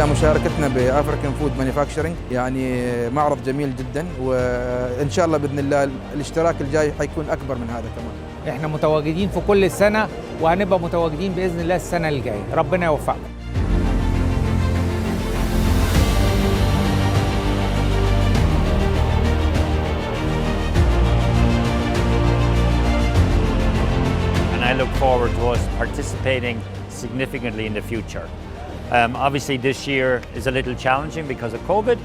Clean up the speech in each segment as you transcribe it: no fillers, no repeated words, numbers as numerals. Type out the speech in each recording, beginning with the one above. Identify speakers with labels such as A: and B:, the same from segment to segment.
A: لله مشاركتنا بأفريكان فود مانيفاكتشرنج، يعني معرض جميل جدا، وإن شاء الله بإذن الله الاشتراك الجاي حيكون أكبر من هذا كمان.
B: احنا متواجدين في كل السنة وهنبقى متواجدين بإذن الله السنة الجاية، ربنا يوفقنا.
C: I look forward to us participating significantly in the future. Obviously this year is a little challenging because of COVID,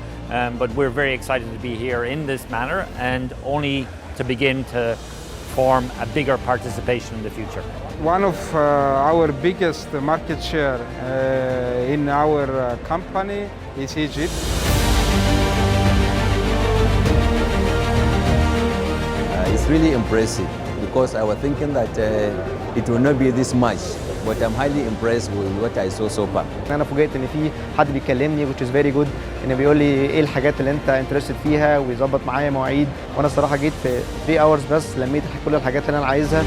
C: but we're very excited to be here in this manner and only to begin to form a bigger participation in the future.
D: One of our biggest market share in our company is Egypt.
E: It's really impressive because I was thinking that it will not be this much, but I'm highly impressed with what I saw so far.
F: أنا فوجئت إن في حد بيكلمني which is very good، إنه بيقول لي إيه الحاجات اللي أنت interested فيها ويظبط معايا مواعيد، وأنا الصراحة جيت في 3 hours بس لميت كل الحاجات اللي أنا عايزها.